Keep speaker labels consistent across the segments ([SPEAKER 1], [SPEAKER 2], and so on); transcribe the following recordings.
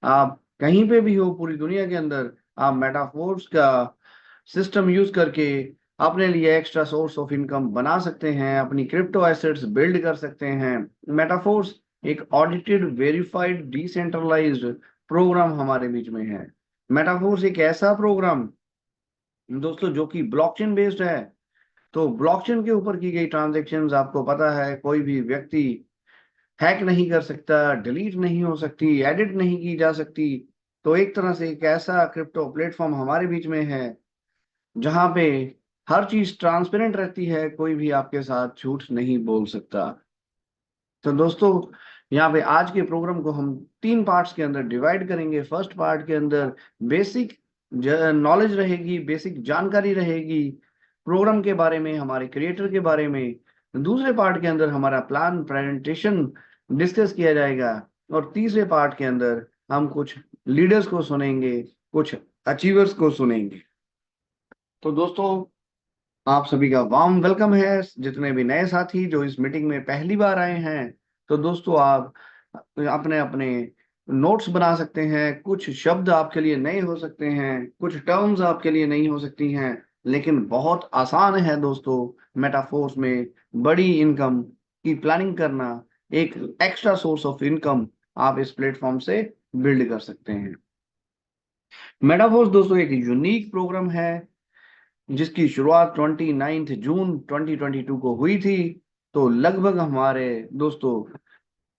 [SPEAKER 1] आप कहीं पे भी हो पूरी दुनिया के अंदर, आप मेटाफोर्स का सिस्टम यूज करके अपने लिए एक्स्ट्रा सोर्स ऑफ इनकम बना सकते हैं, अपनी क्रिप्टो एसेट्स बिल्ड कर सकते हैं। मेटाफोर्स एक ऑडिटेड, वेरीफाइड, डिसेंट्रलाइज्ड प्रोग्राम हमारे बीच में है। मेटाफोर्स एक ऐसा प्रोग्राम दोस्तों जो कि ब्लॉकचेन बेस्ड है। तो ब्लॉकचेन के ऊपर की गई ट्रांजेक्शन्स आपको पता है कोई भी व्यक्ति हैक नहीं कर सकता, डिलीट नहीं हो सकती, एडिट नहीं की जा सकती। तो एक तरह से एक ऐसा क्रिप्टो प्लेटफॉर्म हमारे बीच में है जहां पे हर चीज ट्रांसपेरेंट रहती है, कोई भी आपके साथ झूठ नहीं बोल सकता। तो दोस्तों, यहाँ पे आज के प्रोग्राम को हम तीन पार्ट्स के अंदर डिवाइड करेंगे। फर्स्ट पार्ट के अंदर बेसिक नॉलेज रहेगी, बेसिक जानकारी रहेगी प्रोग्राम के बारे में, हमारे क्रिएटर के बारे में। दूसरे पार्ट के अंदर हमारा प्लान प्रेजेंटेशन डिस्कस किया जाएगा। और तीसरे पार्ट के अंदर हम कुछ लीडर्स को सुनेंगे, कुछ अचीवर्स को सुनेंगे। तो दोस्तों, आप सभी का वार्म वेलकम है। जितने भी नए साथी जो इस मीटिंग में पहली बार आए हैं, तो दोस्तों आप अपने अपने नोट्स बना सकते हैं। कुछ शब्द आपके लिए नए हो सकते हैं, कुछ टर्म्स आपके लिए नहीं हो सकती हैं, लेकिन बहुत आसान है दोस्तों मेटाफोर्स में बड़ी इनकम की प्लानिंग करना। एक एक्स्ट्रा सोर्स ऑफ इनकम आप इस प्लेटफॉर्म से बिल्ड कर सकते हैं। मेटाफोर्स दोस्तों एक यूनिक प्रोग्राम है जिसकी शुरुआत 29 जून 2022 को हुई थी। तो लगभग हमारे दोस्तों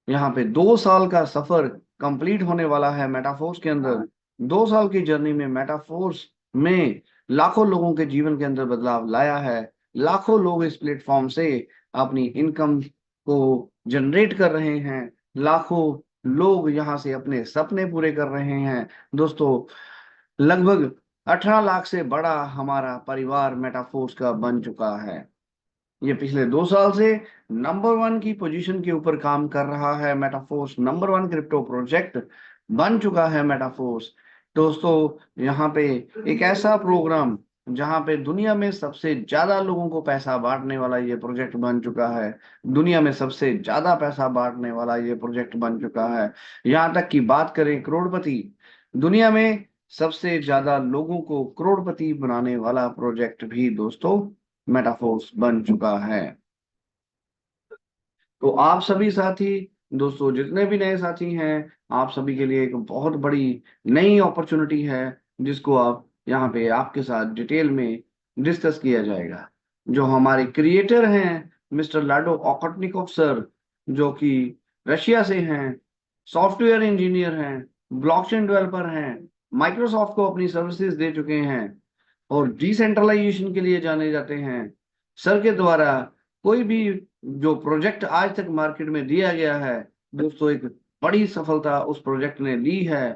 [SPEAKER 1] यहाँ पे 2 साल का सफर कंप्लीट होने वाला है मेटाफोर्स के अंदर। 2 साल की जर्नी में मेटाफोर्स में लाखों लोगों के जीवन के अंदर बदलाव लाया है। लाखों लोग इस प्लेटफॉर्म से अपनी इनकम को जनरेट कर रहे हैं। लाखों लोग यहाँ से अपने सपने पूरे कर रहे हैं दोस्तों। लगभग 18 लाख से बड़ा हमारा परिवार मेटाफोर्स का बन चुका है। ये पिछले 2 साल से नंबर 1 की पोजीशन के ऊपर काम कर रहा है। मेटाफोर्स नंबर 1 क्रिप्टो प्रोजेक्ट बन चुका है मेटाफोर्स। दोस्तों, यहाँ पे एक ऐसा प्रोग्राम जहाँ पे दुनिया में सबसे ज्यादा लोगों को पैसा बांटने वाला ये प्रोजेक्ट बन चुका है। दुनिया में सबसे ज्यादा पैसा बांटने वाला ये प्रोजेक्ट बन चुका है। यहाँ तक की बात करें करोड़पति, दुनिया में सबसे ज्यादा लोगों को करोड़पति बनाने वाला प्रोजेक्ट भी दोस्तों मेटाफोर्स बन चुका है। तो आप सभी साथी दोस्तों, जितने भी नए साथी हैं, आप सभी के लिए एक बहुत बड़ी नई अपॉर्चुनिटी है जिसको आप यहाँ पे आपके साथ डिटेल में डिस्कस किया जाएगा। जो हमारे क्रिएटर हैं मिस्टर लाडो ओकटनिकोव सर, जो कि रशिया से हैं, सॉफ्टवेयर इंजीनियर हैं, ब्लॉकचेन डेवलपर हैं, माइक्रोसॉफ्ट को अपनी सर्विसेज दे चुके हैं और डिसेंट्रलाइजेशन के लिए जाने जाते हैं। सर के द्वारा कोई भी जो प्रोजेक्ट आज तक मार्केट में दिया गया है दोस्तों, एक बड़ी सफलता उस प्रोजेक्ट ने ली है।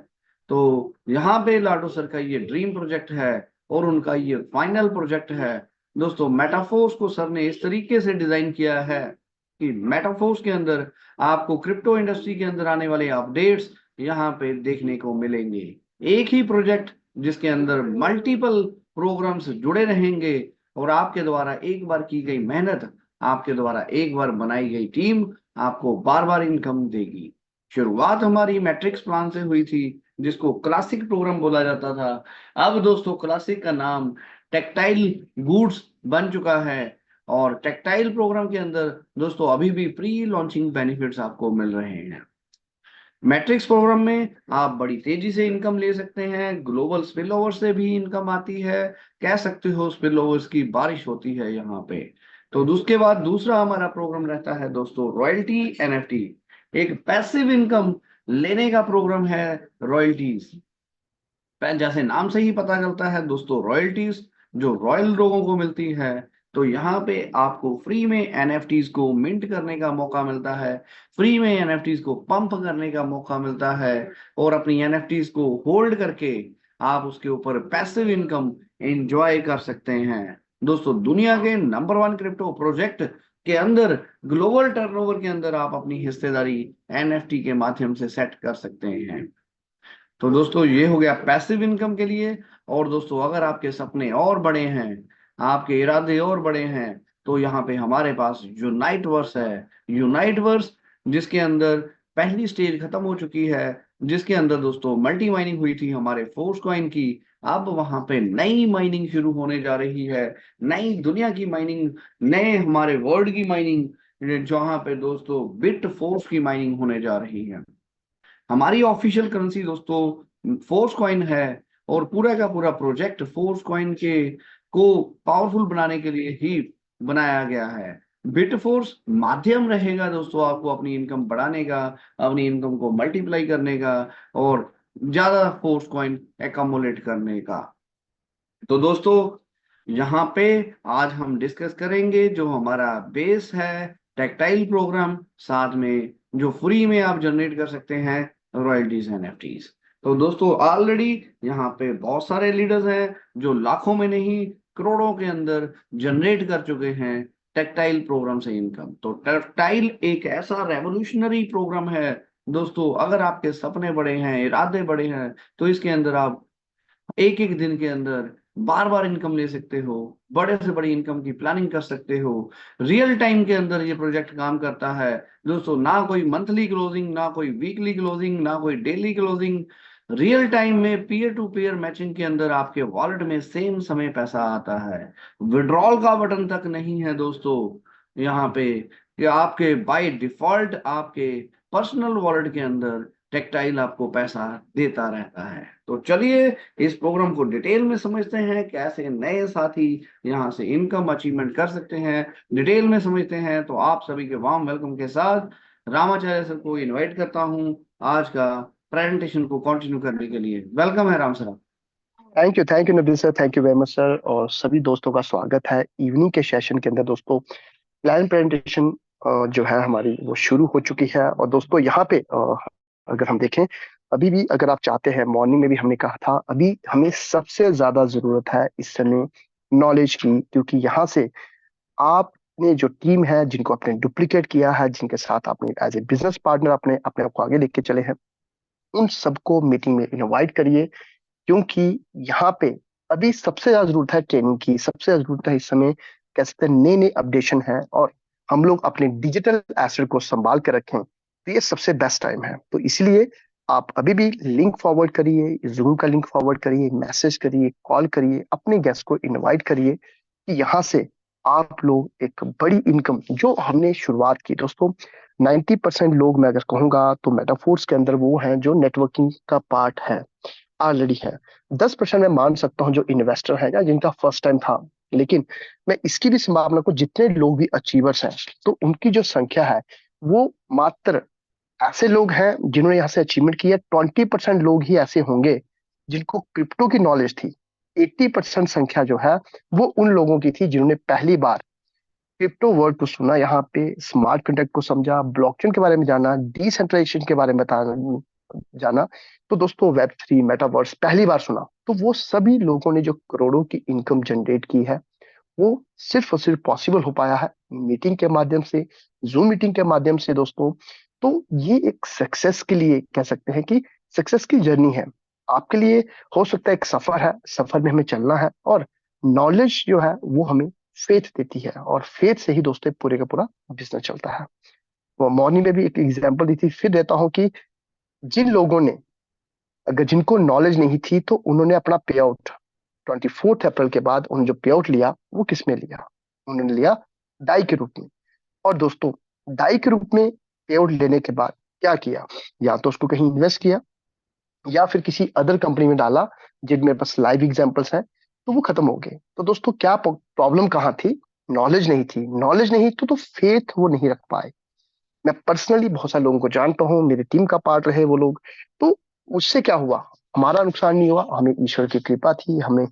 [SPEAKER 1] तो यहाँ पे लाडो सर का ये ड्रीम प्रोजेक्ट है और उनका ये फाइनल प्रोजेक्ट है। दोस्तों, मेटाफोर्स को सर ने इस तरीके से डिजाइन किया है कि मेटाफोर्स के अंदर आपको क्रिप्टो इंडस्ट्री के अंदर आने वाले अपडेट्स यहाँ पे देखने को मिलेंगे। एक ही प्रोजेक्ट जिसके अंदर मल्टीपल प्रोग्राम्स जुड़े रहेंगे और आपके द्वारा एक बार की गई मेहनत, आपके द्वारा एक बार बनाई गई टीम आपको बार बार इनकम देगी। शुरुआत हमारी मैट्रिक्स प्लान से हुई थी जिसको क्लासिक प्रोग्राम बोला जाता था। अब दोस्तों क्लासिक का नाम टेक्टाइल गुड्स बन चुका है। और टेक्टाइल प्रोग्राम के अंदर दोस्तों अभी भी प्री लॉन्चिंग बेनिफिट्स आपको मिल रहे हैं। मैट्रिक्स प्रोग्राम में आप बड़ी तेजी से इनकम ले सकते हैं। ग्लोबल स्पिल ओवर से भी इनकम आती है। कह सकते हो स्पिल ओवर्स की बारिश होती है यहाँ पे। तो उसके बाद दूसरा हमारा प्रोग्राम रहता है दोस्तों रॉयल्टी एनएफटी। एक पैसिव इनकम लेने का प्रोग्राम है रॉयल्टीज। जैसे नाम से ही पता चलता है दोस्तों, रॉयल्टीज जो रॉयल लोगों को मिलती है। तो यहाँ पे आपको फ्री में एनएफटीज को मिंट करने का मौका मिलता है, फ्री में एनएफटीज को पंप करने का मौका मिलता है और अपनी एनएफटीज को होल्ड करके आप उसके ऊपर पैसिव इनकम एंजॉय कर सकते हैं। दोस्तों, दुनिया के नंबर 1 क्रिप्टो प्रोजेक्ट के अंदर ग्लोबल टर्नओवर के अंदर आप अपनी हिस्सेदारी एनएफटी के माध्यम से सेट कर सकते हैं। तो दोस्तों, ये हो गया पैसिव इनकम के लिए। और दोस्तों, अगर आपके सपने और बड़े हैं, आपके इरादे और बड़े हैं, तो यहाँ पे हमारे पास यूनाइट वर्स है। यूनाइट वर्स जिसके अंदर पहली स्टेज खत्म हो चुकी है, जिसके अंदर दोस्तों मल्टी माइनिंग हुई थी हमारे फोर्स कॉइन की। अब वहां पे नई माइनिंग शुरू होने जा रही है, नई दुनिया की माइनिंग, नए हमारे वर्ल्ड की माइनिंग, जहां पे दोस्तों बिट फोर्स की माइनिंग होने जा रही है। हमारी ऑफिशियल करेंसी दोस्तों फोर्स कॉइन है, और पूरा का पूरा प्रोजेक्ट फोर्स कॉइन के को पावरफुल बनाने के लिए ही बनाया गया है। बिटफोर्स माध्यम रहेगा दोस्तों आपको अपनी इनकम बढ़ाने का, अपनी इनकम को मल्टीप्लाई करने का, और ज्यादा फोर्स कॉइन एकोमुलेट करने का। तो दोस्तों यहाँ पे आज हम डिस्कस करेंगे जो हमारा बेस है टेक्टाइल प्रोग्राम, साथ में जो फ्री में आप जनरेट कर सकते हैं रॉयल्टीज एनएफटीज। तो दोस्तों ऑलरेडी यहाँ पे बहुत सारे लीडर्स हैं जो लाखों में नहीं करोड़ों के अंदर जनरेट कर चुके हैं टेक्टाइल प्रोग्राम से इनकम। तो टेक्टाइल एक ऐसा रेवोल्यूशनरी प्रोग्राम है दोस्तों, अगर आपके सपने बड़े हैं, इरादे बड़े हैं, तो इसके अंदर आप एक एक दिन के अंदर बार बार इनकम ले सकते हो, बड़े से बड़ी इनकम की प्लानिंग कर सकते हो। रियल टाइम के अंदर ये प्रोजेक्ट काम करता है दोस्तों, ना कोई मंथली क्लोजिंग, ना कोई वीकली क्लोजिंग, ना कोई डेली क्लोजिंग। रियल टाइम में पीयर टू पीयर मैचिंग के अंदर आपके वॉलेट में सेम समय पैसा आता है। विड्रॉल का बटन तक नहीं है दोस्तों यहाँ पे, कि आपके बाय डिफॉल्ट आपके पर्सनल वॉलेट के अंदर टेक्टाइल आपको पैसा देता रहता है। तो चलिए इस प्रोग्राम को डिटेल में समझते हैं, कैसे नए साथी यहाँ से इनकम अचीवमेंट कर सकते हैं, डिटेल में समझते हैं। तो आप सभी के वार्म वेलकम के साथ रामाचार्य सर को इनवाइट करता हूँ आज का प्रेजेंटेशन को कंटिन्यू करने के लिए। वेलकम है Ram sir.
[SPEAKER 2] Thank you Nabeel sir, thank you very much sir. और सभी दोस्तों का स्वागत है इवनिंग के सेशन के अंदर। दोस्तों प्लान प्रेजेंटेशन जो है हमारी वो शुरू हो चुकी है। और दोस्तों यहाँ पे अगर हम देखें, अभी भी अगर आप चाहते हैं, मॉर्निंग में भी हमने कहा था, अभी हमें सबसे ज्यादा जरूरत है इस समय नॉलेज की, क्योंकि यहाँ से आपने जो टीम है, जिनको आपने डुप्लीकेट किया है, जिनके साथ आपने एज ए बिजनेस पार्टनर अपने अपने आप को आगे लेके चले हैं, उन सबको मीटिंग में इनवाइट करिए। क्योंकि यहाँ पे अभी सबसे ज्यादा जरूरत है ट्रेनिंग की, सबसे ज्यादा जरूरत है इस समय कह सकते हैं नए नए अपडेशन है, और हम लोग अपने डिजिटल एसेट को संभाल कर रखें, तो ये सबसे बेस्ट टाइम है। तो इसलिए आप अभी भी लिंक फॉरवर्ड करिए, जरूर का लिंक फॉरवर्ड करिए, मैसेज करिए, कॉल करिए, अपने गेस्ट को इनवाइट करिए कि यहाँ से आप लोग एक बड़ी इनकम जो हमने शुरुआत की। दोस्तों 90% लोग, मैं अगर कहूंगा तो मेटाफोर्स के अंदर वो हैं जो नेटवर्किंग का पार्ट है, ऑलरेडी है। 10% मैं मान सकता हूँ जो इन्वेस्टर है या जिनका फर्स्ट टाइम था। लेकिन मैं इसकी भी संभावना को, जितने लोग भी अचीवर्स हैं, तो उनकी जो संख्या है वो मात्र ऐसे लोग हैं जिन्होंने यहाँ से अचीवमेंट किया। 20% लोग ही ऐसे होंगे जिनको क्रिप्टो की नॉलेज थी। 80% संख्या जो है वो उन लोगों की थी जिन्होंने पहली बार क्रिप्टो वर्ड को सुना, यहाँ पे स्मार्ट कॉन्ट्रैक्ट को समझा, ब्लॉकचेन के बारे में जाना, डिसेंट्रलाइजेशन के बारे में जाना। तो दोस्तों वेब 3 मेटावर्स पहली बार सुना, तो वो सभी लोगों ने जो करोड़ों की इनकम जनरेट की है, वो सिर्फ और सिर्फ पॉसिबल हो पाया है मीटिंग के माध्यम से, जूम मीटिंग के माध्यम से दोस्तों। तो ये एक सक्सेस के लिए कह सकते हैं कि सक्सेस की जर्नी है आपके लिए। हो सकता है एक सफर है, सफर में हमें चलना है, और नॉलेज जो है वो हमें फेथ देती है, और फेथ से ही दोस्तों पूरे का पूरा बिजनेस चलता है। वो मॉर्निंग में भी एक एग्जांपल दी थी, फिर देता हूँ कि जिन लोगों ने, अगर जिनको नॉलेज नहीं थी, तो उन्होंने अपना पे आउट 24 अप्रैल के बाद उन्होंने जो पे आउट लिया वो किस में लिया, उन्होंने लिया डाई के रूप में। और दोस्तों डाई के रूप में पे आउट लेने के बाद क्या किया, या तो उसको कहीं इन्वेस्ट किया, या फिर किसी अदर कंपनी में डाला जिनमें बस लाइव एग्जांपल्स हैं, तो वो खत्म हो गए। तो दोस्तों क्या प्रॉब्लम कहाँ थी? नॉलेज नहीं थी। नॉलेज नहीं तो फेथ वो नहीं रख पाए। मैं पर्सनली बहुत सारे लोगों को जानता हूँ, मेरी टीम का पार्ट रहे वो लोग। तो उससे क्या हुआ, हमारा नुकसान नहीं हुआ, हमें ईश्वर की कृपा थी, हमें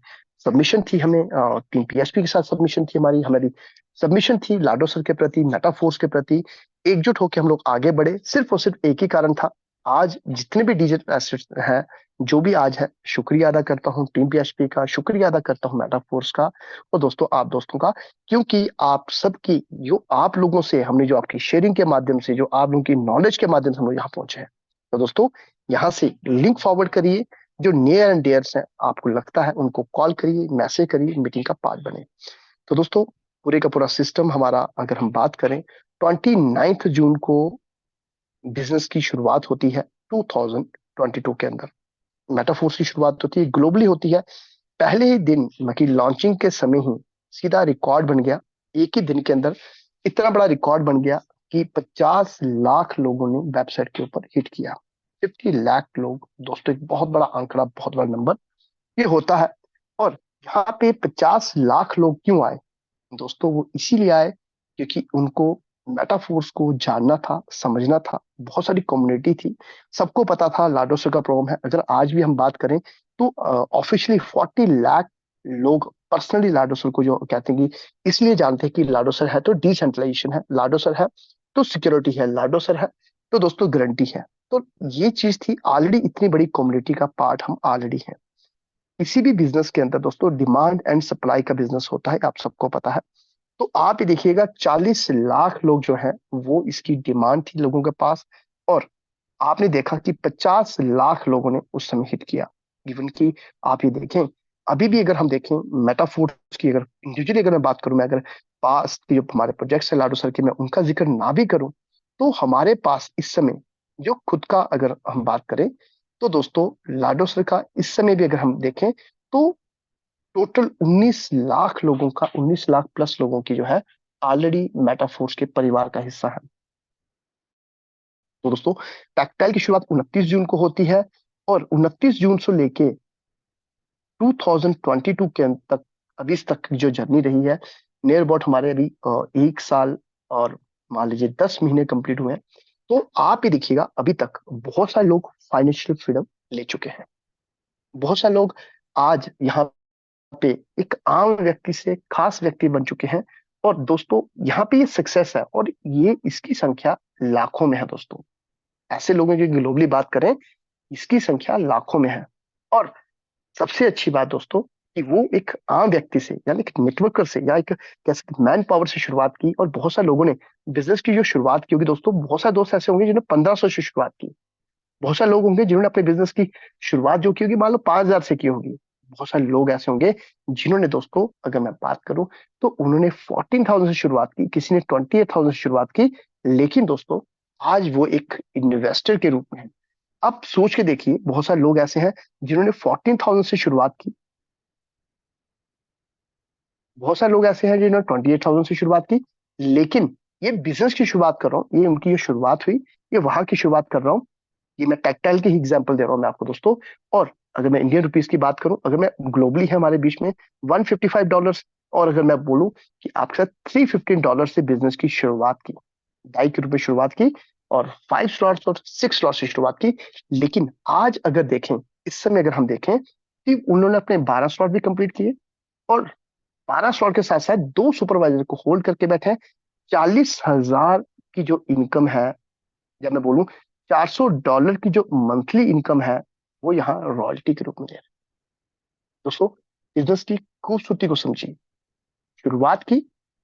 [SPEAKER 2] सबमिशन थी, हमें टीम पीएचपी के साथ सबमिशन थी, हमारी हमारी सबमिशन थी लाडो सर के प्रति, मेटाफोर्स के प्रति। एकजुट होकर हम लोग आगे बढ़े, सिर्फ और सिर्फ एक ही कारण था। आज जितने भी डिजिटल एसेट्स हैं, जो भी आज है, शुक्रिया अदा करता हूँ टीम पीएचपी का, शुक्रिया अदा करता हूँ मेटाफोर्स का, और दोस्तों आप दोस्तों का। क्योंकि आप सबकी, जो आप लोगों से हमने, जो आपकी शेयरिंग के माध्यम से, जो आप लोगों की नॉलेज के माध्यम से हम लोग यहाँ पहुंचे हैं। तो दोस्तों यहाँ से लिंक फॉरवर्ड करिए, जो नियर एंड डियर्स हैं आपको लगता है, उनको कॉल करिए, मैसेज करिए, मीटिंग का पार्ट बने। तो दोस्तों पूरे का पूरा सिस्टम हमारा, अगर हम बात करें, 29 जून को बिजनेस की शुरुआत होती है 2000 2022 के अंदर मेटाफोर्स की शुरुआत होती है, ग्लोबली होती है। पहले ही दिन मतलब लॉन्चिंग के समय ही सीधा रिकॉर्ड बन गया। एक ही दिन के अंदर इतना बड़ा रिकॉर्ड बन गया कि 50 लाख लोगों ने वेबसाइट के ऊपर हिट किया। 50 लाख लोग दोस्तों, एक बहुत बड़ा आंकड़ा, बहुत बड़ा नंबर ये होता है। और यहाँ पे 50 लाख लोग क्यों आए दोस्तों? वो इसीलिए आए क्योंकि उनको मेटाफोर्स को जानना था, समझना था। बहुत सारी कम्युनिटी थी, सबको पता था लाडोसर का प्रॉब्लम है। अगर आज भी हम बात करें तो ऑफिशियली 40 लाख लोग पर्सनली लाडोसर को जो कहते हैं कि इसलिए जानते हैं कि लाडोसर है तो डिसेंट्रलाइजेशन है, लाडोसर है तो सिक्योरिटी है, लाडोसर है तो दोस्तों गारंटी है। तो ये चीज थी, ऑलरेडी इतनी बड़ी कम्युनिटी का पार्ट हम ऑलरेडी हैं। किसी भी बिजनेस के अंदर दोस्तों डिमांड एंड सप्लाई का बिजनेस होता है, आप सबको पता है। तो आप ये देखिएगा 40 लाख लोग जो है वो इसकी डिमांड थी लोगों के पास। और आपने देखा कि 50 लाख लोगों ने उस समय हिट किया। इवन कि आप ये देखें, अभी भी अगर हम देखें मेटाफोर्स की, अगर इंडिविजुअली अगर मैं बात करूं, मैं अगर पास के जो हमारे प्रोजेक्ट्स है लाडो सर के, मैं उनका जिक्र ना भी करूं तो हमारे पास इस समय जो खुद का अगर हम बात करें तो दोस्तों लाडो सर का इस समय भी अगर हम देखें तो टोटल 19 लाख लोगों का, 19 लाख प्लस लोगों की जो है ऑलरेडी मेटाफोर्स के परिवार का हिस्सा है। तो दोस्तों टैक्टाइल की शुरुआत 29 जून को होती है और 29 जून से लेके 2022 के अंत तक, अभी तक की जो जर्नी रही है, नियर अबाउट हमारे अभी 1 साल और मान लीजिए 10 महीने कंप्लीट हुए हैं। तो आप ये देखिएगा अभी तक बहुत सारे लोग फाइनेंशियल फ्रीडम ले चुके हैं। बहुत सारे लोग आज यहाँ पे एक आम व्यक्ति से खास व्यक्ति बन चुके हैं। और दोस्तों यहाँ पे ये सक्सेस है और ये इसकी संख्या लाखों में है दोस्तों। ऐसे लोगों की ग्लोबली बात करें, इसकी संख्या लाखों में है। और सबसे अच्छी बात दोस्तों कि वो एक आम व्यक्ति से, यानी एक नेटवर्कर से, या एक कह सकते मैन पावर से शुरुआत की। और बहुत सारे लोगों ने बिजनेस की जो शुरुआत की होगी दोस्तों, बहुत सारे दोस्त ऐसे होंगे जिन्होंने 1500 से शुरुआत की। बहुत सारे लोग होंगे जिन्होंने अपने बिजनेस की शुरुआत जो की होगी मान लो 5000 से की होगी। बहुत सारे लोग ऐसे होंगे जिन्होंने दोस्तों, अगर मैं बात करूं तो उन्होंने 14,000 से शुरुआत की, किसी ने 28,000 से शुरुआत की। लेकिन दोस्तों आज वो एक इन्वेस्टर के रूप में है। आप सोच के देखिए, बहुत सारे लोग ऐसे हैं जिन्होंने 14,000 से शुरुआत की, बहुत सारे लोग ऐसे हैं जिन्होंने 28,000 से शुरुआत की। लेकिन ये बिजनेस की शुरुआत कर रहा हूँ, ये उनकी जो शुरुआत हुई, ये वहां की शुरुआत कर रहा हूँ। ये मैं टेक्सटाइल की ही एग्जांपल दे रहा हूँ मैं आपको दोस्तों। और अगर मैं इंडियन रुपीस की बात करूं, अगर मैं ग्लोबली है हमारे बीच में $155, और अगर मैं बोलूं कि आपके साथ $315 से बिजनेस की शुरुआत की, ₹2.5 शुरुआत की और 5 स्लॉट्स और 6 स्लॉट्स से शुरुआत की। लेकिन आज अगर देखें, इस समय अगर हम देखें कि उन्होंने अपने 12 स्लॉट भी कंप्लीट किए और 12 स्लॉट के साथ साथ 2 सुपरवाइजर को होल्ड करके बैठे हैं। 40,000 की जो इनकम है, जब मैं बोलूं $400 की जो मंथली इनकम है, वो यहाँ रॉयल्टी के रूप में दे रहे हैं। दोस्तों बिजनेस की खूबसूरती को समझिए। शुरुआत की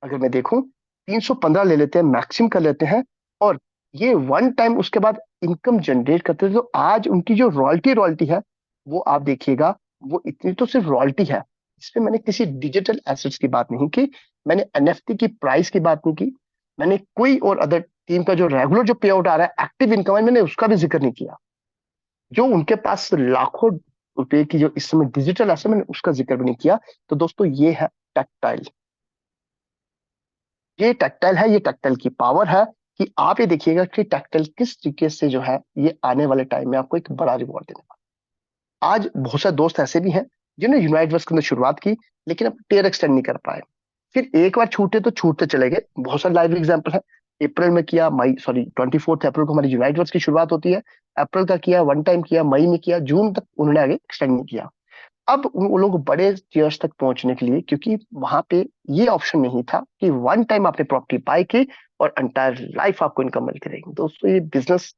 [SPEAKER 2] अगर मैं देखूं 315 ले लेते हैं, मैक्सिमम कर लेते हैं। और ये वन टाइम उसके बाद इनकम जनरेट करते हैं। तो आज उनकी जो रॉयल्टी रॉयल्टी है वो आप देखिएगा, वो इतनी तो सिर्फ रॉयल्टी है। इसमें मैंने किसी डिजिटल एसेट्स की बात नहीं की, मैंने एनएफटी की प्राइस की बात नहीं की, मैंने कोई और अदर टीम का जो रेगुलर जो पे आउट आ रहा है, एक्टिव इनकम है, मैंने उसका भी जिक्र नहीं किया। जो उनके पास लाखों रुपए की जो इस समय डिजिटल एसेट, मैंने उसका जिक्र भी नहीं किया। तो दोस्तों ये है टैक्टाइल, ये टैक्टाइल है, ये टैक्टाइल की पावर है कि आप ये देखिएगा कि टैक्टाइल किस तरीके से जो है ये आने वाले टाइम में आपको एक बड़ा रिवॉर्ड देने वाला है। आज बहुत सारे दोस्त ऐसे भी हैं जिन्होंने यूनाइट वर्स के अंदर शुरुआत की लेकिन अब टेयर एक्सटेंड नहीं कर पाए, फिर एक बार छूटे तो छूटते चले गए। बहुत सारे लाइव एग्जाम्पल है। अप्रैल में किया, मई सॉरी 24 अप्रैल को हमारी यूनाइट वर्स की शुरुआत होती है। अप्रैल का किया, वन टाइम किया, मई में किया, जून तक उन्होंने आगे एक्सटेंड नहीं किया। अब वो लोग बड़े टीयर्स तक पहुंचने के लिए, क्योंकि वहां पे ये ऑप्शन नहीं था कि वन टाइम आपने प्रॉपर्टी बाय की और एंटायर लाइफ आपको इनकम मिलती रहेगी। दोस्तों ये बिजनेस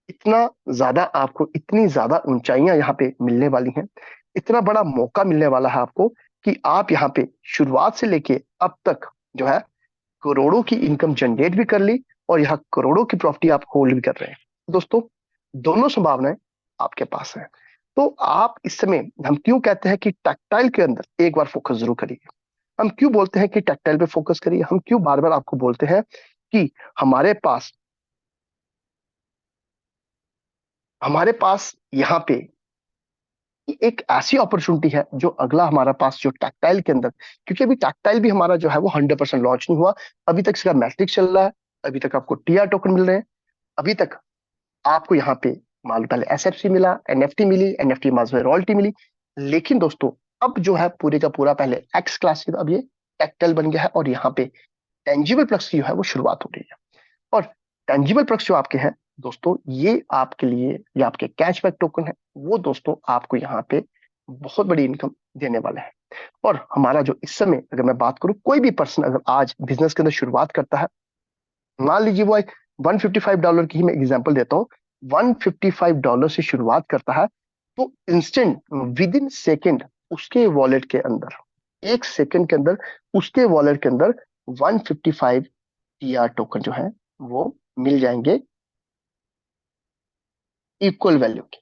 [SPEAKER 2] इतना ज्यादा, आपको इतनी ज्यादा ऊंचाइयां यहाँ पे मिलने वाली हैं, इतना बड़ा मौका मिलने वाला है आपको कि आप यहाँ पे शुरुआत से लेके अब तक जो है करोड़ों की इनकम जनरेट भी कर ली और यहाँ करोड़ों की प्रॉपर्टी आप होल्ड भी कर रहे हैं। दोस्तों दोनों संभावनाएं आपके पास है। तो आप इस समय, हम क्यों कहते हैं कि टैक्टाइल के अंदर एक बार फोकस जरूर करिए। हम क्यों बोलते हैं कि टैक्टाइल पे फोकस करिए, हम क्यों बार बार आपको बोलते हैं कि हमारे पास हमारे पास यहाँ पे एक ऐसी अपॉर्चुनिटी है जो अगला हमारा पास जो टैक्टाइल के अंदर, क्योंकि अभी टैक्टाइल भी हमारा जो है वो 100% लॉन्च नहीं हुआ, अभी तक इसका मैट्रिक्स चल रहा है, अभी तक आपको टीआर टोकन मिल रहे हैं, अभी तक आपको यहाँ पे मान लो पहले एसएफसी मिला, एनएफटी मिली, एनएफटी मास में रॉयल्टी मिली, लेकिन दोस्तों अब जो है पूरे का पूरा पहले एक्स क्लास अब ये टैक्टाइल बन गया है और यहाँ पे टेंजिबल प्लस की जो है वो शुरुआत हो रही है। और टेंजिबल प्लस जो आपके हैं दोस्तों, ये आपके लिए, ये आपके कैशबैक टोकन है, वो दोस्तों आपको यहाँ पे बहुत बड़ी इनकम देने वाले हैं। और हमारा जो इस समय अगर मैं बात करूं, कोई भी पर्सन अगर आज बिजनेस के अंदर शुरुआत करता है, मान लीजिए वो एक $155 की ही मैं एग्जांपल देता हूँ, $155 से शुरुआत करता है, तो इंस्टेंट विद इन सेकेंड उसके वॉलेट के अंदर, एक सेकेंड के अंदर उसके वॉलेट के अंदर 155 टीआर टोकन जो है वो मिल जाएंगे इक्वल वैल्यू के।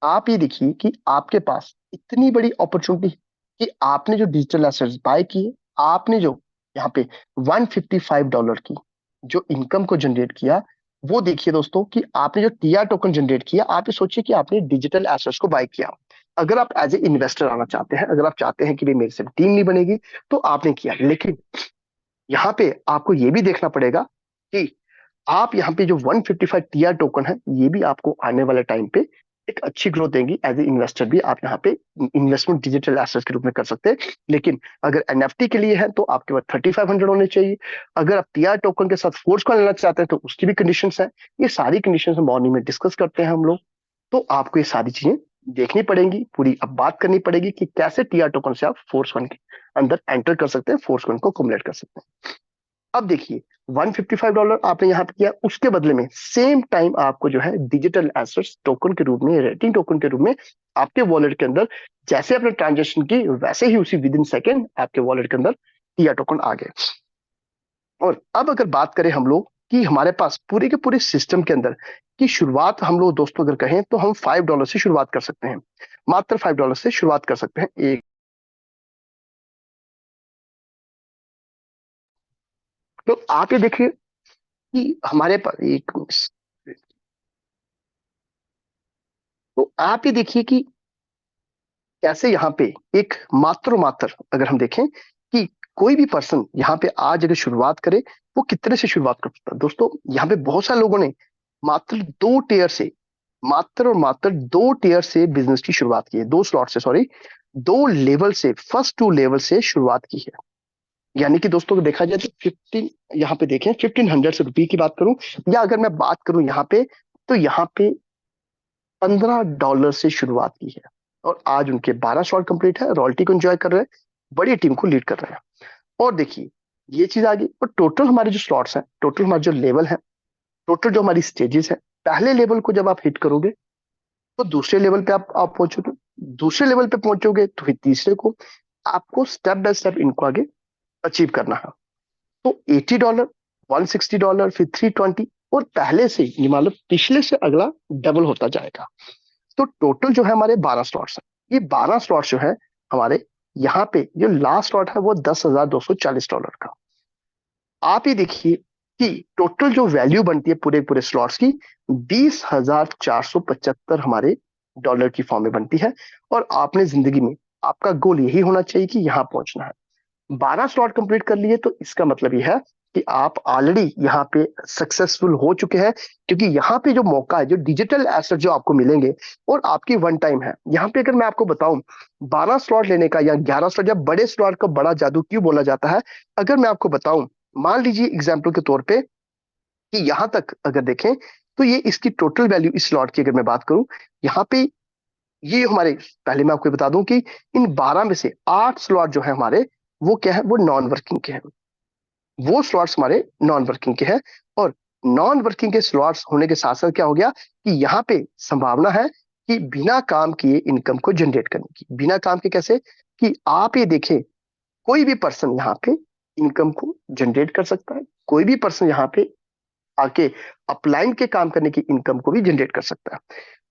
[SPEAKER 2] आप ये देखिए कि आपके पास इतनी बड़ी अपॉर्चुनिटी कि आपने जो डिजिटल एसेट्स बाय किए, आपने जो यहाँ पे $155 की जो इनकम को जनरेट किया, वो देखिए दोस्तों कि आपने जो टीआर टोकन जनरेट किया, आप ये सोचिए कि आपने डिजिटल एसेट्स को बाय किया। अगर आप एज ए इन्वेस्टर आना चाहते हैं, अगर आप चाहते हैं कि भाई मेरे से टीम नहीं बनेगी, तो आपने किया, लेकिन यहाँ पे आपको ये भी देखना पड़ेगा कि आप यहाँ पे जो 155 टीआर टोकन है, ये भी आपको आने वाले टाइम पे एक अच्छी ग्रोथ देंगी। एज ए इन्वेस्टर भी आप यहाँ पे इन्वेस्टमेंट डिजिटल एसेट्स के रूप में कर सकते हैं, लेकिन अगर एनएफटी के लिए है तो आपके पास 3500 होने चाहिए। अगर आप टीआर टोकन के साथ फोर्स को लेना चाहते हैं तो उसकी भी कंडीशंस है। ये सारी कंडीशंस मॉर्निंग में डिस्कस करते हैं हम लोग, तो आपको ये सारी चीजें देखनी पड़ेंगी, पूरी अब बात करनी पड़ेगी कि कैसे टीआर टोकन से आप फोर्स वन के अंदर एंटर कर सकते हैं, फोर्स वन को कुमुलेट कर सकते हैं। अब देखिए $155 आपने यहाँ पे किया, उसके बदले में सेम टाइम आपको जो है डिजिटल एसेट्स टोकन के रूप में, रेटिंग टोकन के रूप में आपके वॉलेट के अंदर, जैसे आपने ट्रांजेक्शन की वैसे ही उसी विद इन सेकेंड आपके वॉलेट के अंदर टीआर टोकन आ गए। और अब अगर बात करें हम लोग कि हमारे पास पूरे के पूरे सिस्टम के अंदर की शुरुआत हम लोग दोस्तों अगर कहें तो हम $5 से शुरुआत कर सकते हैं, मात्र $5 से शुरुआत कर सकते हैं एक। तो आप ये देखिए कि हमारे पास एक, तो आप ये देखिए कि कैसे यहाँ पे एक मात्र अगर हम देखें कि कोई भी पर्सन यहाँ पे आज अगर शुरुआत करे, वो कितने से शुरुआत कर सकता है दोस्तों। यहाँ पे बहुत सारे लोगों ने मात्र दो टेयर से, मात्र और मात्र दो टेयर से बिजनेस की शुरुआत की है, दो स्लॉट से, सॉरी, दो लेवल से, फर्स्ट टू लेवल से शुरुआत की है। यानी कि दोस्तों को देखा जाए तो 15, यहाँ पे देखें 1500 रुपये की बात करूं, या अगर मैं बात करूं यहाँ पे, तो यहाँ पे $15 से शुरुआत की है, और आज उनके 12 शॉट कंप्लीट है, रॉयल्टी को एंजॉय कर रहे हैं, बड़ी टीम को लीड कर रहे हैं। और देखिए ये चीज आ गई, और टोटल हमारे जो स्लॉट्स हैं, टोटल हमारे जो लेवल है, टोटल जो हमारी स्टेजेस है, पहले लेवल को जब आप हिट करोगे तो दूसरे लेवल पे आप पहुंचोगे, दूसरे लेवल पे पहुंचोगे तो फिर तीसरे को, आपको स्टेप बाय स्टेप इनको आगे अचीव करना है। तो $80, $160, फिर 320, और पहले से ये मान लो पिछले से अगला डबल होता जाएगा। तो टोटल जो है हमारे 12 स्लॉट्स हैं। ये 12 स्लॉट्स जो है हमारे, यहाँ पे जो लास्ट स्लॉट है वो $10,240 का। आप ये देखिए कि टोटल जो वैल्यू बनती है पूरे पूरे स्लॉट्स की, 20,475 हमारे डॉलर की फॉर्म में बनती है। और आपने जिंदगी में, आपका गोल यही होना चाहिए कि यहाँ पहुंचना है। 12 स्लॉट कंप्लीट कर लिए तो इसका मतलब यह है कि आप ऑलरेडी यहाँ पे सक्सेसफुल हो चुके हैं, क्योंकि यहाँ पे जो मौका है, जो डिजिटल एसेट जो आपको मिलेंगे और आपकी वन टाइम है। यहाँ पे अगर मैं आपको बताऊं 12 स्लॉट लेने का या 11 स्लॉट, या बड़े स्लॉट का बड़ा जादू क्यों बोला जाता है, अगर मैं आपको बताऊं, मान लीजिए एग्जाम्पल के तौर पे कि यहाँ तक अगर देखें तो ये इसकी टोटल वैल्यू इस स्लॉट की अगर मैं बात करूं, यहाँ पे ये हमारे, पहले मैं आपको बता दूं कि इन 12 में से 8 स्लॉट जो है हमारे, वो क्या है, वो नॉन वर्किंग के हैं, वो स्लॉट्स हमारे नॉन वर्किंग के हैं। और नॉन वर्किंग के स्लॉट्स होने के साथ साथ क्या हो गया कि यहाँ पे संभावना है कि बिना काम किए इनकम को जनरेट करने की। बिना काम के कैसे, कि आप ये देखें कोई भी पर्सन यहाँ पे इनकम को जनरेट कर सकता है, कोई भी पर्सन यहाँ पे आके अपलाइन के काम करने की इनकम को भी जनरेट कर सकता है।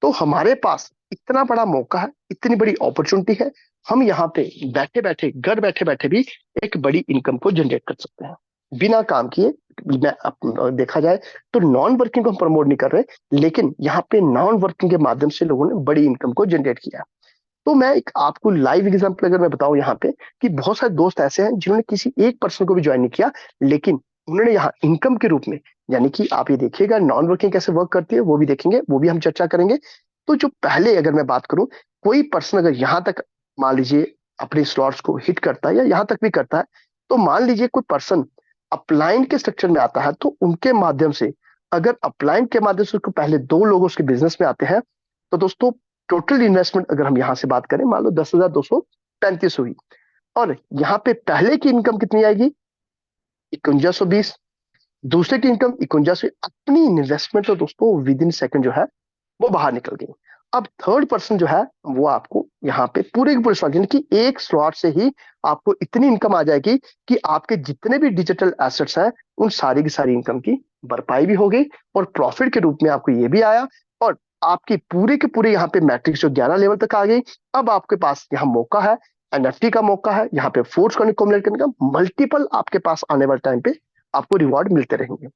[SPEAKER 2] तो हमारे पास इतना बड़ा मौका है, इतनी बड़ी अपॉर्चुनिटी है, हम यहाँ पे बैठे बैठे, घर बैठे बैठे भी एक बड़ी इनकम को जनरेट कर सकते हैं बिना काम किए देखा जाए तो नॉन वर्किंग को हम प्रमोट नहीं कर रहे, लेकिन यहाँ पे नॉन वर्किंग के माध्यम से लोगों ने बड़ी इनकम को जनरेट किया। तो मैं एक आपको लाइव एग्जांपल अगर मैं बताऊं यहाँ पे, कि बहुत सारे दोस्त ऐसे हैं जिन्होंने किसी एक पर्सन को भी ज्वाइन नहीं किया, लेकिन उन्होंने यहाँ इनकम के रूप में, यानी कि आप ये देखिएगा नॉन वर्किंग कैसे वर्क करती है, वो भी देखेंगे, वो भी हम चर्चा करेंगे। तो जो पहले अगर मैं बात करूं, कोई पर्सन अगर यहाँ तक मान लीजिए अपने स्लॉट्स को हिट करता है या यहाँ तक भी करता है, तो मान लीजिए कोई पर्सन अपलाइन के स्ट्रक्चर में आता है, तो उनके माध्यम से, अगर अपलाइन के माध्यम से उसको पहले 2 लोग उसके बिजनेस में आते हैं, तो दोस्तों टोटल इन्वेस्टमेंट अगर हम यहाँ से बात करें, मान लो 10,235 हुई, और यहाँ पे पहले की इनकम कितनी आएगी, 5120, दूसरे की इनकम 51, अपनी इन्वेस्टमेंट तो दोस्तों विद इन सेकंड जो है वो बाहर निकल गई। अब थर्ड पर्सन जो है वो आपको यहाँ पे पूरे के पूरे स्लॉट, यानी कि एक स्लॉट से ही आपको इतनी इनकम आ जाएगी कि आपके जितने भी डिजिटल एसेट्स हैं उन सारी की सारी इनकम की भरपाई भी हो गई, और प्रॉफिट के रूप में आपको ये भी आया, और आपकी पूरे के पूरे यहाँ पे मैट्रिक्स जो 11 लेवल तक आ गई। अब आपके पास यहाँ मौका है, एनएफटी का मौका है, यहाँ पे फोर्स को एक्युमुलेट करने का, मल्टीपल आपके पास आने वाले टाइम पे आपको रिवॉर्ड मिलते रहेंगे।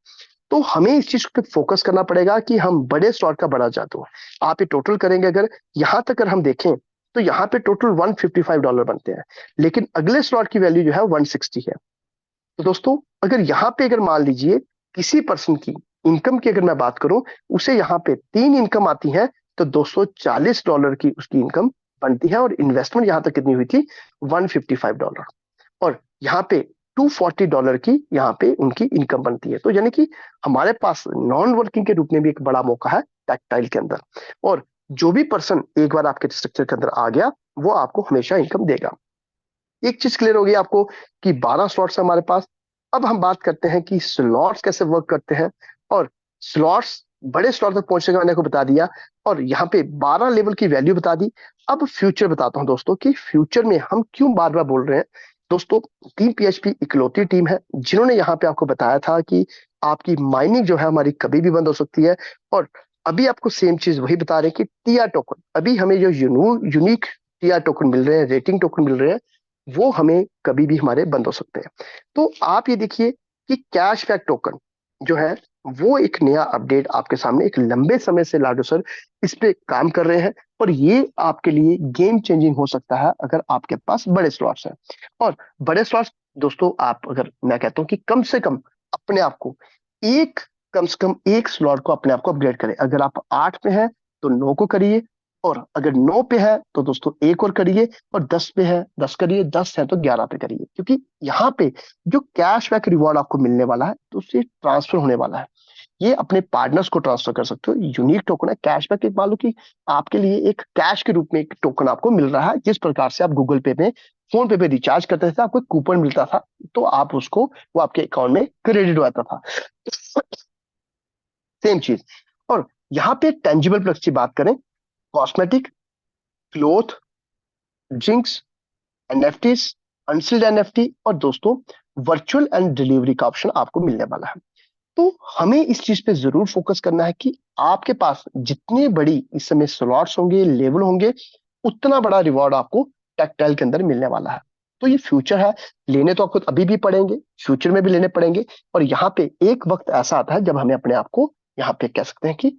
[SPEAKER 2] तो हमें इस चीज पे फोकस करना पड़ेगा कि हम बड़े स्लॉट का बड़ा जादू, आप ये टोटल करेंगे अगर यहाँ तक अगर हम देखें, तो यहाँ पे टोटल $155 बनते हैं, लेकिन अगले स्लॉट की वैल्यू जो है 160 है। तो दोस्तों अगर यहाँ पे अगर मान लीजिए किसी पर्सन की इनकम की अगर मैं बात करूं, उसे यहाँ पे 3 इनकम आती है, तो $240 की उसकी इनकम बनती है, और इन्वेस्टमेंट यहाँ तक कितनी हुई थी, $155, और यहाँ पे $240 की यहाँ पे उनकी इनकम बनती है। तो यानी कि हमारे पास नॉन वर्किंग के रूप में भी एक बड़ा मौका है टैक्टाइल के अंदर, और जो भी पर्सन एक बार आपके स्ट्रक्चर के अंदर आ गया वो आपको हमेशा इनकम देगा। एक चीज क्लियर होगी आपको कि 12 स्लॉट्स हमारे पास। अब हम बात करते हैं कि स्लॉट्स कैसे वर्क करते हैं, और स्लॉट्स बड़े स्लॉट तक पहुंचने का मैंने आपको बता दिया, और यहाँ पे 12 लेवल की वैल्यू बता दी। अब फ्यूचर बताता हूं दोस्तों कि फ्यूचर में हम क्यों बार बार बोल रहे हैं। दोस्तों टीम पीएचपी इकलौती टीम है जिन्होंने यहाँ पे आपको बताया था कि आपकी माइनिंग जो है हमारी कभी भी बंद हो सकती है, और अभी आपको सेम चीज वही बता रहे हैं कि टीआर टोकन, अभी हमें जो यूनिक टीआर टोकन मिल रहे हैं, रेटिंग टोकन मिल रहे हैं, वो हमें कभी भी हमारे बंद हो सकते हैं। तो आप ये देखिए कि कैशबैक टोकन जो है वो एक नया अपडेट आपके सामने एक लंबे समय से लाडो सर इस पे काम कर रहे हैं, और ये आपके लिए गेम चेंजिंग हो सकता है अगर आपके पास बड़े स्लॉट्स हैं। और बड़े स्लॉट्स दोस्तों, आप अगर मैं कहता हूं कि कम से कम अपने आप को एक कम से कम एक स्लॉट को अपने आप को अपग्रेड करें। अगर आप 8 पे हैं तो 9 को करिए, और अगर 9 पे है तो दोस्तों एक और करिए, और 10 पे है 10 करिए, 10 है तो 11 पे करिए, क्योंकि यहाँ पे जो कैशबैक रिवॉर्ड आपको मिलने वाला है तो उससे ट्रांसफर होने वाला है। ये अपने पार्टनर्स को ट्रांसफर कर सकते हो, यूनिक टोकन है। कैशबैक एक मान लो कि आपके लिए एक कैश के रूप में एक टोकन आपको मिल रहा है, जिस प्रकार से आप गूगल पे में, फोन पे रिचार्ज करते थे, आपको कूपन मिलता था, तो आप उसको वो आपके अकाउंट में क्रेडिट हो जाता था, सेम चीज। और यहाँ पे टेंजिबल प्लस की बात करें, cosmetic, cloth, drinks, NFTs, unsealed NFT, और दोस्तों वर्चुअल एंड डिलीवरी का ऑप्शन आपको मिलने वाला है। तो हमें इस चीज पे जरूर फोकस करना है कि आपके पास जितनी बड़ी इस समय स्लॉट्स होंगे, लेवल होंगे, उतना बड़ा रिवॉर्ड आपको टैक्टाइल के अंदर मिलने वाला है। तो ये फ्यूचर है, लेने तो आपको अभी भी पड़ेंगे, फ्यूचर में भी लेने पड़ेंगे, और यहाँ पे एक वक्त ऐसा आता है जब हमें अपने आप को यहाँ पे कह सकते हैं कि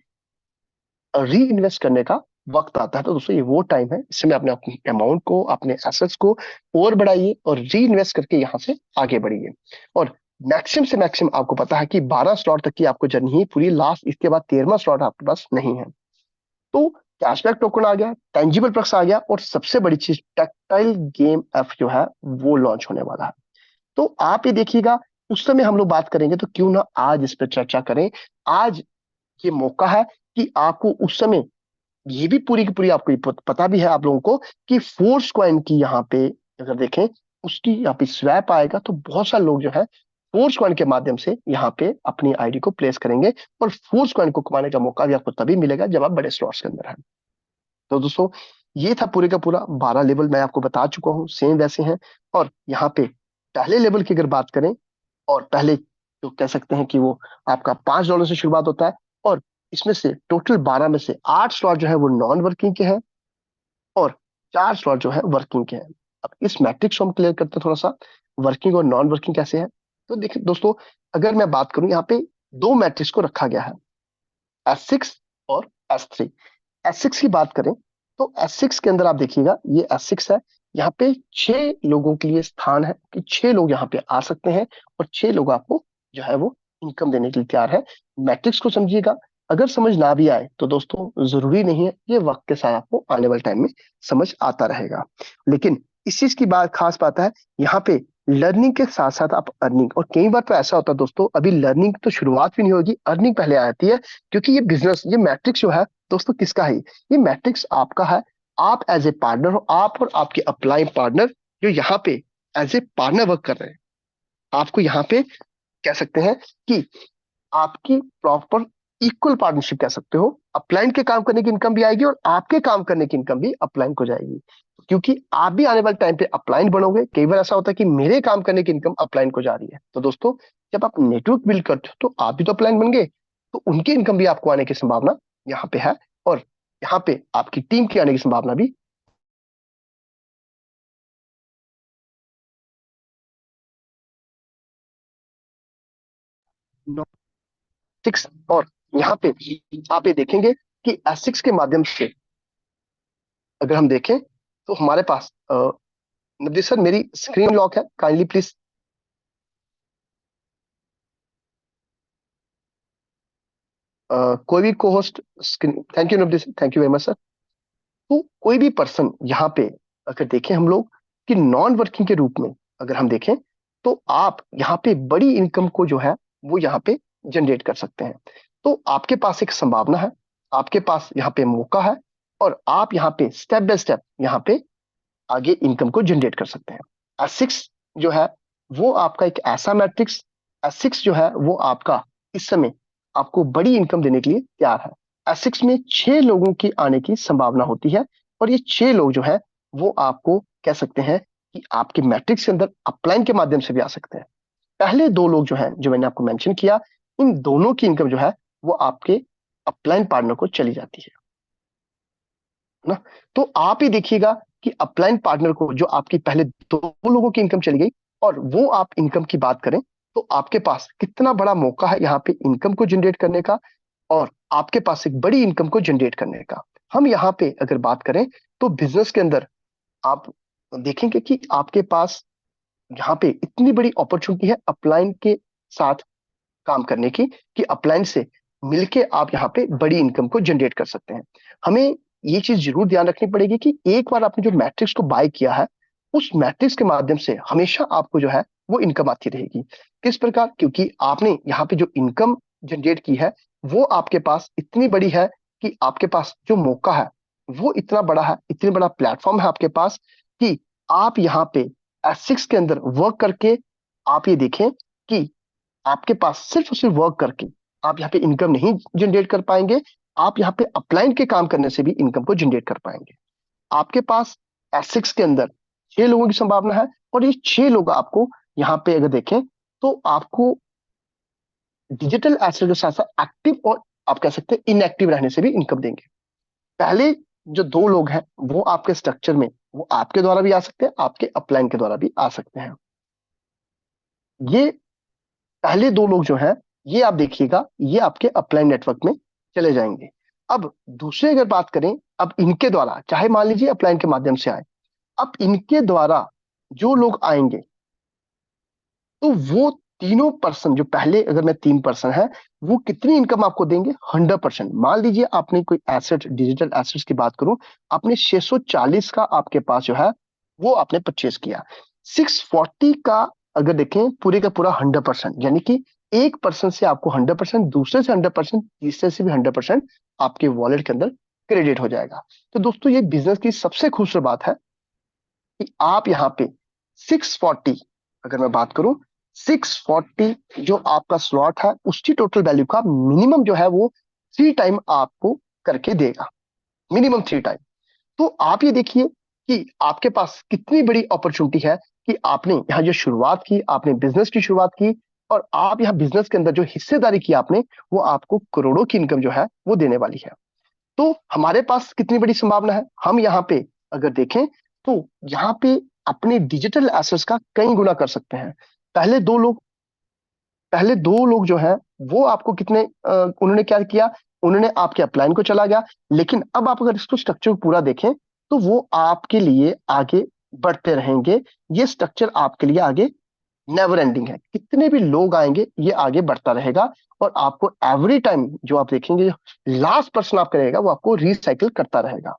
[SPEAKER 2] री इन्वेस्ट करने का वक्त आता है। तो दोस्तों ये वो टाइम है, इसमें अपने अमाउंट को, अपने एसेट्स को और बढ़ाइए, और री इन्वेस्ट करके यहाँ से आगे बढ़िए। और मैक्सिमम से मैक्सिमम आपको पता है कि 12 स्लॉट तक की आपको जर्नी ही पूरी, लास्ट इसके बाद 13वां स्लॉट आपके पास नहीं है। तो कैशबैक टोकन आ गया, टेंजिबल प्लस आ गया, और सबसे बड़ी चीज टैक्टाइल गेम एफ जो है वो लॉन्च होने वाला है। तो आप ये देखिएगा, उस समय हम लोग बात करेंगे, तो क्यों ना आज इस पर चर्चा करें। आज ये मौका है कि आपको उस समय ये भी पूरी की पूरी आपको ये पता भी है आप लोगों को कि फोर्स कॉइन की यहाँ पे अगर देखें, उसकी यहाँ पे स्वैप आएगा, तो बहुत सारे लोग जो है फोर्स कॉइन के माध्यम से यहाँ पे अपनी आईडी को प्लेस करेंगे, और फोर्स कॉइन को कमाने का मौका भी आपको तभी मिलेगा जब आप बड़े स्लॉट्स के अंदर हैं। तो दोस्तों ये था पूरे का पूरा 12 लेवल, मैं आपको बता चुका हूँ, सेम वैसे हैं। और यहाँ पे पहले लेवल की अगर बात करें, और पहले जो कह सकते हैं कि वो आपका $5 से शुरुआत होता है, और इसमें से टोटल 12 में से 8 स्लॉट जो है वो नॉन वर्किंग के हैं, और 4 स्लॉट जो है वर्किंग के हैं। अब इस मैट्रिक्स को हम क्लियर करते हैं थोड़ा सा, वर्किंग और नॉन वर्किंग कैसे है। तो देखिए दोस्तों, अगर मैं बात करूं, यहाँ पे दो मैट्रिक्स को रखा गया है, S6 और S3। S6 की बात करें तो S6 के अंदर आप देखिएगा, ये S6 है। यहाँ पे 6 लोगों के लिए स्थान है कि 6 लोग यहाँ पे आ सकते हैं, और 6 लोग आपको जो है वो इनकम देने के लिए तैयार है। मैट्रिक्स को समझिएगा। अगर समझ ना भी आए तो दोस्तों जरूरी नहीं है, ये वक्त के साथ आपको आने वाले टाइम में समझ आता रहेगा। लेकिन इस चीज की बात, खास बात है यहाँ पे, लर्निंग के साथ साथ आप अर्निंग। और कई बार तो ऐसा होता है दोस्तों, अभी लर्निंग तो शुरुआत भी नहीं होगी, अर्निंग पहले आती है। क्योंकि ये बिजनेस, ये मैट्रिक्स जो है दोस्तों किसका है? ये मैट्रिक्स आपका है। आप एज ए पार्टनर हो, आप और आपके अप्लाई पार्टनर जो यहाँ पे एज ए पार्टनर वर्क कर रहे हैं। आपको यहाँ पे कह सकते हैं कि आपकी प्रॉपर इक्वल पार्टनरशिप कह सकते हो। अपलाइन के काम करने की इनकम भी आएगी और आपके काम करने की इनकम भी अपलाइन को जाएगी। क्योंकि आप भी आने वाले टाइम पे अपलाइन बनोगे। कई बार ऐसा होता है कि मेरे काम करने की इनकम अपलाइन को जा रही है, तो दोस्तों जब आप नेटवर्क बिल्ड करते हो तो आप भी तो अपलाइन बन गए, तो उनकी इनकम भी आपको आने की संभावना यहाँ पे है। और यहाँ पे आपकी टीम की आने की संभावना भी। सिक्स, और यहाँ पे आप ये देखेंगे कि S6 के माध्यम से अगर हम देखें तो हमारे पास नवदीप सर, मेरी स्क्रीन लॉक है, काइंडली प्लीज। कोई भी को host screen, thank you Navdeep sir, thank you very much sir. तो कोई भी पर्सन यहाँ पे अगर देखें हम लोग कि नॉन वर्किंग के रूप में अगर हम देखें, तो आप यहाँ पे बड़ी इनकम को जो है वो यहाँ पे जनरेट कर सकते हैं। तो आपके पास एक संभावना है, आपके पास यहाँ पे मौका है, और आप यहाँ पे स्टेप बाय स्टेप यहाँ पे आगे इनकम को जनरेट कर सकते हैं। S6 जो है वो आपका एक ऐसा मैट्रिक्स, S6 जो है वो आपका इस समय आपको बड़ी इनकम देने के लिए तैयार है। S6 में 6 लोगों की आने की संभावना होती है, और ये 6 लोग जो है वो आपको कह सकते हैं कि आपके मैट्रिक्स के अंदर अपलाइन के माध्यम से भी आ सकते हैं। पहले 2 लोग जो है, जो मैंने आपको मेंशन किया, इन दोनों की इनकम जो है वो आपके अपलाइन पार्टनर को चली जाती है ना। तो आप ही देखिएगा कि अपलाइन पार्टनर को जो आपकी पहले 2 लोगों की इनकम चली गई, और वो आप इनकम की बात करें तो आपके पास कितना बड़ा मौका है यहाँ पे इनकम को जनरेट करने का, और आपके पास एक बड़ी इनकम को जनरेट करने का। हम यहाँ पे अगर बात करें तो बिजनेस के अंदर आप देखेंगे कि आपके पास यहाँ पे इतनी बड़ी अपॉर्चुनिटी है अपलाइन के साथ काम करने की, कि अपलाइन से मिलके आप यहाँ पे बड़ी इनकम को जनरेट कर सकते हैं। हमें ये चीज जरूर ध्यान रखनी पड़ेगी कि एक बार आपने जो मैट्रिक्स को बाय किया है, उस मैट्रिक्स के माध्यम से हमेशा आपको जो है वो इनकम आती रहेगी। किस प्रकार? क्योंकि आपने यहाँ पे जो इनकम जनरेट की है वो आपके पास इतनी बड़ी है कि आपके पास जो मौका है वो इतना बड़ा है, इतनी बड़ा प्लेटफॉर्म है आपके पास, कि आप यहाँ पे S6 के अंदर वर्क करके आप ये देखें कि आपके पास सिर्फ और सिर्फ वर्क करके आप यहाँ पे इनकम नहीं जनरेट कर पाएंगे, आप यहाँ पे अपलाइन के काम करने से भी इनकम को जनरेट कर पाएंगे। आपके पास S6 के अंदर 6 लोगों की संभावना है, और ये 6 लोग आपको यहाँ पे अगर देखें तो आपको डिजिटल एसेट के साथ साथ एक्टिव और आप कह सकते हैं इनएक्टिव रहने से भी इनकम देंगे। पहले जो 2 लोग हैं वो आपके स्ट्रक्चर में वो आपके द्वारा भी आ सकते हैं, आपके अपलाइन के द्वारा भी आ सकते हैं। ये पहले 2 लोग जो हैं, ये आप देखिएगा, ये आपके अपलाइन नेटवर्क में चले जाएंगे। अब दूसरे अगर बात करें, अब इनके द्वारा, चाहे मान लीजिए अपलाइन के माध्यम से आए, अब इनके द्वारा जो लोग आएंगे, तो वो तीनों पर्सन, जो पहले अगर मैं 3 पर्सन है, वो कितनी इनकम आपको देंगे? 100%। मान लीजिए आपने कोई एसेट, डिजिटल एसेट्स की बात करूं, आपने 640 का आपके पास जो है वो आपने परचेज किया। 640 का अगर देखें पूरे का पूरा 100%, यानी कि एक पर्सन से आपको 100%, दूसरे से 100%, तीसरे से भी 100% आपके वॉलेट के अंदर क्रेडिट हो जाएगा। तो दोस्तों ये बिजनेस की सबसे खूबसूरत बात है कि आप यहाँ पे 640, अगर मैं बात करूं, 640 जो आपका स्लॉट है उसकी टोटल वैल्यू का मिनिमम जो है वो 3 टाइम आपको करके देगा, मिनिमम 3 टाइम। तो आप ये देखिए कि आपके पास कितनी बड़ी अपॉर्चुनिटी है कि आपने यहाँ जो शुरुआत की, आपने बिजनेस की शुरुआत की, और आप यहाँ बिजनेस के अंदर जो हिस्सेदारी की आपने, वो आपको करोड़ों की इनकम जो है वो देने वाली है। तो हमारे पास कितनी बड़ी संभावना है, हम यहाँ पे अगर देखें तो यहाँ पे अपने डिजिटल एसेट्स का कई गुना कर सकते हैं। पहले 2 लोग पहले दो लोग जो है वो आपको कितने उन्होंने क्या किया, उन्होंने आपके अपलाइन को चला गया, लेकिन अब आप अगर इसको स्ट्रक्चर को पूरा देखें तो वो आपके लिए आगे बढ़ते रहेंगे। ये स्ट्रक्चर आपके लिए आगे नेवर एंडिंग है, कितने भी लोग आएंगे ये आगे बढ़ता रहेगा, और आपको एवरी टाइम जो आप देखेंगे लास्ट पर्सन आप करेगा वो आपको रिसाइकिल करता रहेगा।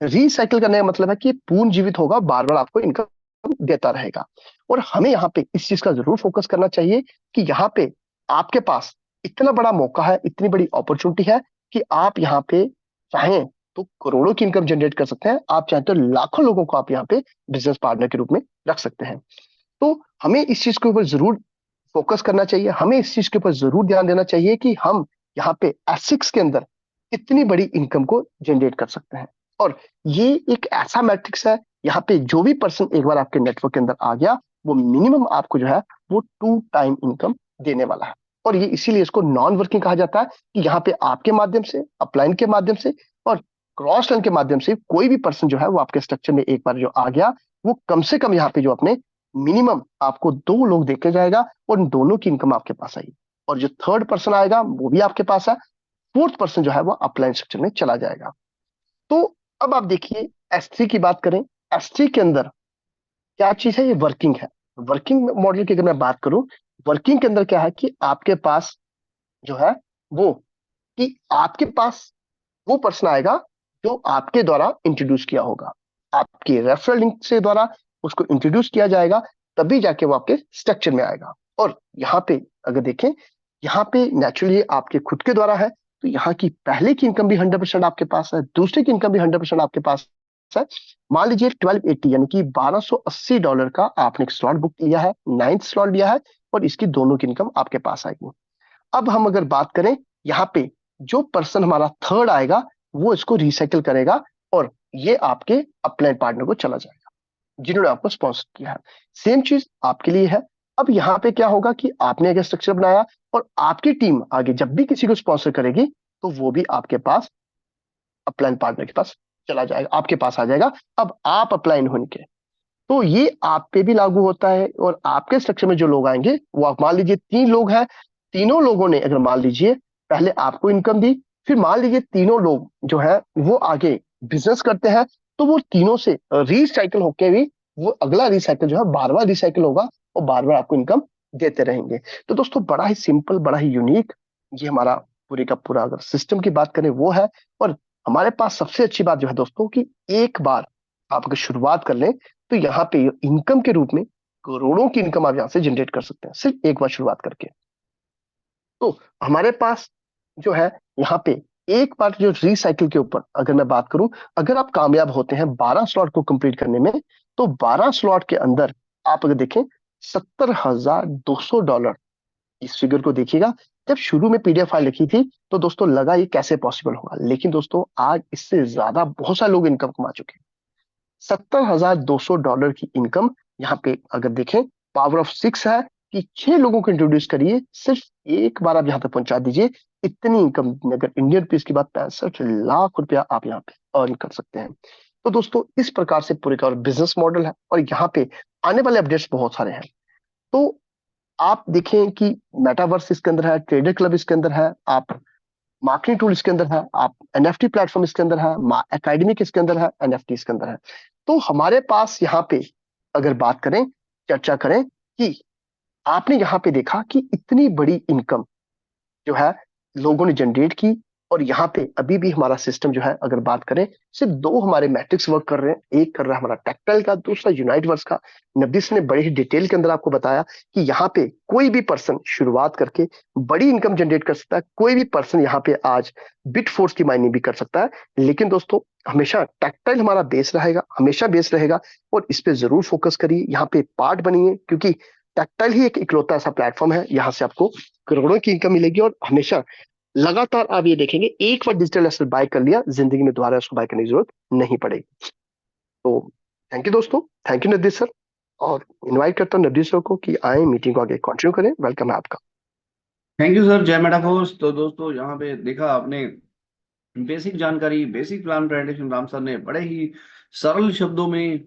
[SPEAKER 2] रिसाइकिल करने का मतलब है कि पूर्ण जीवित होगा, बार बार आपको इनकम देता रहेगा। और हमें यहाँ पे इस चीज का जरूर फोकस करना चाहिए कि यहाँ पे आपके पास इतना बड़ा मौका है, इतनी बड़ी अपॉर्चुनिटी है कि आप यहाँ पे चाहें तो करोड़ों की इनकम जनरेट कर सकते हैं, आप चाहें तो लाखों लोगों को आप यहाँ पे बिजनेस पार्टनर के रूप में रख सकते हैं। तो हमें इस चीज के ऊपर जरूर फोकस करना चाहिए, हमें इस चीज के ऊपर जरूर ध्यान देना चाहिए कि हम यहाँ पे एसिक्स के अंदर कितनी बड़ी इनकम को जनरेट कर सकते हैं। और ये एक ऐसा मैट्रिक्स है, यहाँ पे जो भी पर्सन एक बार आपके नेटवर्क के अंदर आ गया वो मिनिमम आपको जो है वो 2 टाइम इनकम देने वाला है। और ये इसीलिए इसको नॉन वर्किंग कहा जाता है कि यहाँ पे आपके माध्यम से, अपलाइन के माध्यम से और क्रॉस लाइन के माध्यम से कोई भी पर्सन जो है वो आपके स्ट्रक्चर में एक बार जो आ गया वो कम से कम यहाँ पे जो अपने मिनिमम आपको 2 लोग देके जाएगा और उन दोनों की इनकम आपके पास आएगी, और जो थर्ड पर्सन आएगा वो भी आपके पास है, फोर्थ पर्सन जो है वो अपलाइन स्ट्रक्चर में चला जाएगा। तो अब आप देखिए S3 की बात करें, S3 के अंदर क्या चीज है, ये वर्किंग है। वर्किंग मॉडल की अगर मैं बात करूं, वर्किंग के अंदर क्या है कि आपके पास जो है वो कि आपके पास वो पर्सन आएगा जो आपके द्वारा इंट्रोड्यूस किया होगा, आपके रेफरल लिंक से द्वारा उसको इंट्रोड्यूस किया जाएगा, तभी जाके वो आपके स्ट्रक्चर में आएगा। और यहाँ पे अगर देखें, यहाँ पे नेचुरली आपके खुद के द्वारा है, तो यहाँ की पहले की इनकम भी 100% आपके पास है, दूसरे की इनकम भी 100% आपके पास है। मान लीजिए 1280 यानी कि $1280 का आपने एक स्लॉट बुक लिया है, 9th स्लॉट लिया है, और इसकी दोनों की इनकम आपके पास आएगी। अब हम अगर बात करें, यहाँ पे जो पर्सन हमारा थर्ड आएगा वो इसको रिसाइकिल करेगा और ये आपके अपलाइन पार्टनर को चला जाएगा जिन्होंने आपको स्पॉन्सर किया है। सेम चीज आपके लिए है। अब यहाँ पे क्या होगा कि आपने अगर स्ट्रक्चर बनाया और आपकी टीम आगे जब भी किसी को स्पॉन्सर करेगी तो वो भी आपके पास अपलाइन पार्टनर के पास चला जाएगा, आपके पास आ जाएगा। अब आप अपलाइन होने के, तो ये आप पे भी लागू होता है, और आपके स्ट्रक्चर में जो लोग आएंगे वो आप मान लीजिए 3 लोग हैं, तीनों लोगों ने अगर मान लीजिए पहले आपको इनकम दी, फिर मान लीजिए तीनों लोग जो है वो आगे बिजनेस करते हैं, तो वो तीनों से रिसाइकिल होके भी वो अगला रिसाइकिल जो है बार बार रिसाइकिल होगा और बार बार आपको इनकम देते रहेंगे। तो दोस्तों बड़ा ही सिंपल, बड़ा ही यूनिक ये हमारा पूरी का पूरा अगर सिस्टम की बात करें वो है। और हमारे पास सबसे अच्छी बात जो है दोस्तों कि एक बार आप अगर शुरुआत कर लें तो यहाँ पे इनकम के रूप में करोड़ों की इनकम आप यहाँ से जनरेट कर सकते हैं सिर्फ एक बार शुरुआत करके। तो हमारे पास जो है यहाँ पे एक बार जो रिसाइकिल के ऊपर अगर मैं बात करूं, अगर आप कामयाब होते हैं 12 स्लॉट को कंप्लीट करने में, तो 12 स्लॉट के अंदर आप अगर देखें $70,200, इस फिगर को देखिएगा। जब शुरू में पीडीएफ फाइल लिखी थी तो दोस्तों लगा ये कैसे पॉसिबल होगा, लेकिन दोस्तों आज इससे ज्यादा बहुत सारे लोग इनकम कमा चुके हैं। $70,200 की इनकम यहाँ पे अगर देखें, पावर ऑफ 6 है कि 6 लोगों को इंट्रोड्यूस करिए, सिर्फ एक बार आप यहाँ तक पहुंचा दीजिए, इतनी इनकम अगर इंडियन रुपीज की बात 65 लाख रुपया आप यहाँ पे अर्न कर सकते हैं। तो दोस्तों इस प्रकार से पूरे का बिजनेस मॉडल है, और यहाँ पे आने वाले अपडेट्स बहुत सारे हैं। तो आप देखें कि मेटावर्स इसके अंदर है, ट्रेडर क्लब इसके अंदर है, आप मार्केटिंग टूल इसके अंदर है, आप एनएफटी प्लेटफॉर्म इसके अंदर है, एकेडमिक इसके अंदर है, एनएफटी इसके अंदर है। तो हमारे पास यहाँ पे अगर बात करें, चर्चा करें कि आपने यहाँ पे देखा कि इतनी बड़ी इनकम जो है लोगों ने जनरेट की, और यहाँ पे अभी भी हमारा सिस्टम जो है अगर बात करें, सिर्फ 2 हमारे मैट्रिक्स वर्क कर रहे हैं, एक कर रहा है हमारा टेक्टाइल का, दूसरा यूनाइटवर्स का। नब्बीस ने बड़ी ही डिटेल के अंदर आपको बताया कि यहाँ पे कोई भी पर्सन शुरुआत करके बड़ी इनकम जनरेट कर सकता है, कोई भी पर्सन यहाँ पे आज बिट फोर्स की माइनिंग भी कर सकता है। लेकिन दोस्तों हमेशा टेक्टाइल हमारा बेस रहेगा, हमेशा बेस रहेगा, और इस पे जरूर फोकस करिए, यहाँ पे पार्ट बनिए, क्योंकि टेक्टाइल ही एक इकलौता ऐसा प्लेटफॉर्म है यहाँ से आपको करोड़ों की इनकम मिलेगी। और हमेशा लगातार आप ये देखेंगे, एक बार डिजिटल एसेट बाय कर लिया, जिंदगी में दोबारा उसको बाय करने की जरूरत नहीं पड़ेगी। तो थैंक यू दोस्तों, थैंक यू नवदीप सर, और इनवाइट करता हूँ नवदीप सर को कि आए मीटिंग को आगे कंटिन्यू करें। वेलकम है आपका।
[SPEAKER 1] थैंक यू सर, जय मेटाफोर्स। तो दोस्तों यहाँ पे देखा आपने बेसिक जानकारी, basic plan presentation Ram sir ने बड़े ही सरल शब्दों में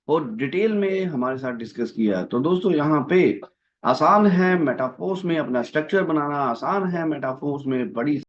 [SPEAKER 1] और डिटेल में हमारे साथ डिस्कस किया। तो दोस्तों यहाँ पे आसान है मेटाफोर्स में अपना स्ट्रक्चर बनाना, आसान है मेटाफोर्स में बड़ी